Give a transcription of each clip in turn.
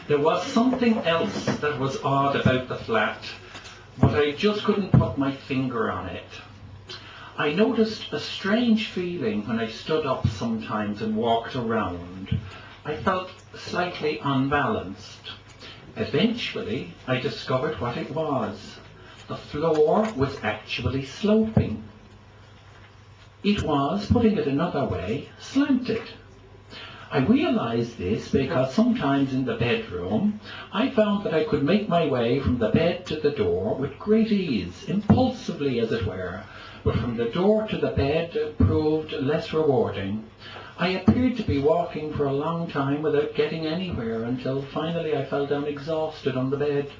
There was something else that was odd about the flat, but I just couldn't put my finger on it. I noticed a strange feeling when I stood up sometimes and walked around. I felt slightly unbalanced. Eventually, I discovered what it was. The floor was actually sloping. It was, putting it another way, slanted. I realised this because sometimes in the bedroom I found that I could make my way from the bed to the door with great ease, impulsively as it were, but from the door to the bed proved less rewarding. I appeared to be walking for a long time without getting anywhere until finally I fell down exhausted on the bed.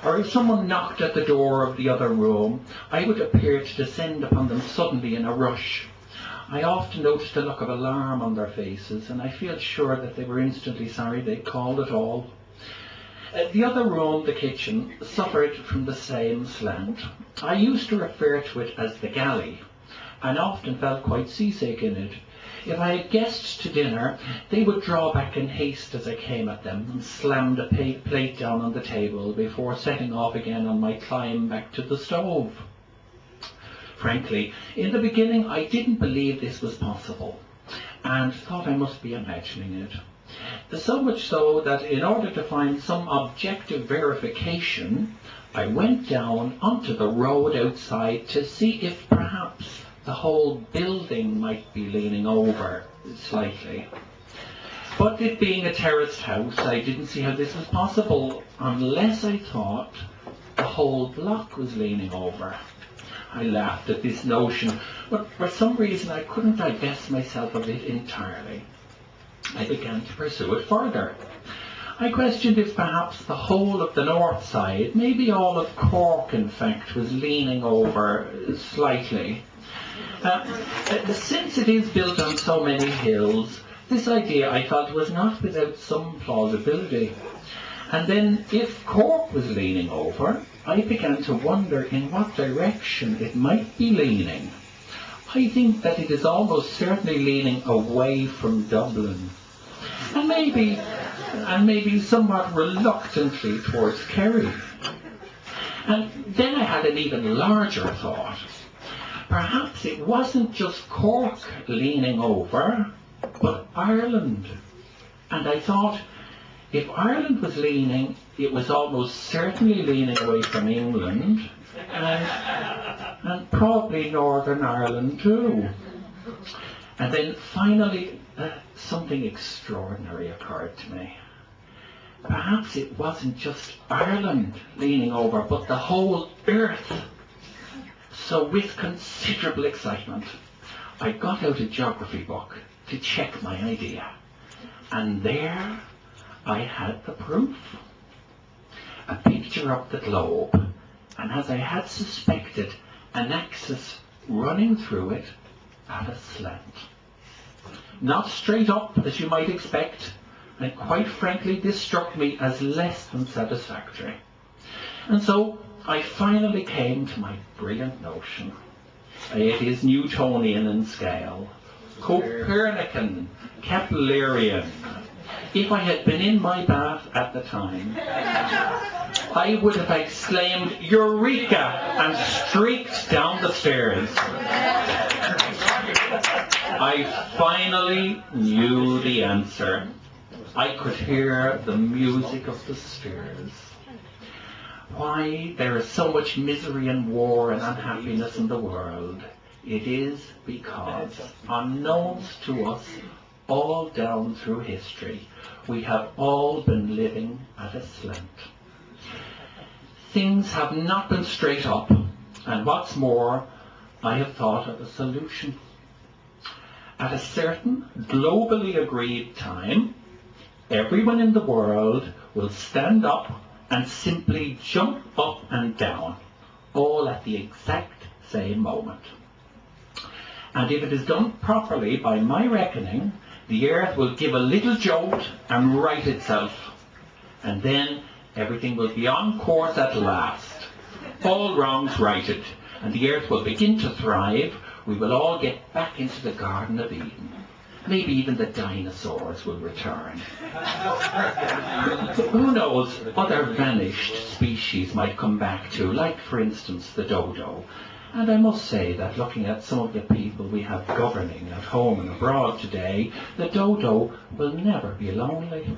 Or if someone knocked at the door of the other room, I would appear to descend upon them suddenly in a rush. I often noticed a look of alarm on their faces, and I feel sure that they were instantly sorry they'd called at all. The other room, the kitchen, suffered from the same slant. I used to refer to it as the galley, and often felt quite seasick in it. If I had guests to dinner, they would draw back in haste as I came at them, and slammed a plate down on the table before setting off again on my climb back to the stove. Frankly, in the beginning I didn't believe this was possible, and thought I must be imagining it. So much so that in order to find some objective verification, I went down onto the road outside to see if perhaps the whole building might be leaning over slightly. But it being a terraced house, I didn't see how this was possible unless I thought the whole block was leaning over. I laughed at this notion, but for some reason I couldn't divest myself of it entirely. I began to pursue it further. I questioned if perhaps the whole of the north side, maybe all of Cork in fact, was leaning over slightly. Since it is built on so many hills, this idea I thought was not without some plausibility. And then, if Cork was leaning over, I began to wonder in what direction it might be leaning. I think that it is almost certainly leaning away from Dublin, and maybe somewhat reluctantly towards Kerry. And then I had an even larger thought. Perhaps it wasn't just Cork leaning over, but Ireland. And I thought, if Ireland was leaning, it was almost certainly leaning away from England, and probably Northern Ireland too. And then finally, something extraordinary occurred to me. Perhaps it wasn't just Ireland leaning over, but the whole earth. So with considerable excitement, I got out a geography book to check my idea. And there I had the proof. A picture of the globe, and as I had suspected, an axis running through it at a slant. Not straight up, as you might expect, and quite frankly this struck me as less than satisfactory. And so I finally came to my brilliant notion. It is Newtonian in scale, Copernican, Keplerian. If I had been in my bath at the time, I would have exclaimed, "Eureka!" and streaked down the stairs. I finally knew the answer. I could hear the music of the stairs. Why there is so much misery and war and unhappiness in the world? It is because, unknowns to us, all down through history, we have all been living at a slant. Things have not been straight up, and what's more, I have thought of a solution. At a certain globally agreed time, everyone in the world will stand up and simply jump up and down, all at the exact same moment. And if it is done properly, by my reckoning, the earth will give a little jolt and right itself. And then everything will be on course at last. All wrongs righted, and the earth will begin to thrive. We will all get back into the Garden of Eden. Maybe even the dinosaurs will return. Who knows, other vanished species might come back too, like for instance the dodo. And I must say that looking at some of the people we have governing at home and abroad today, the dodo will never be lonely.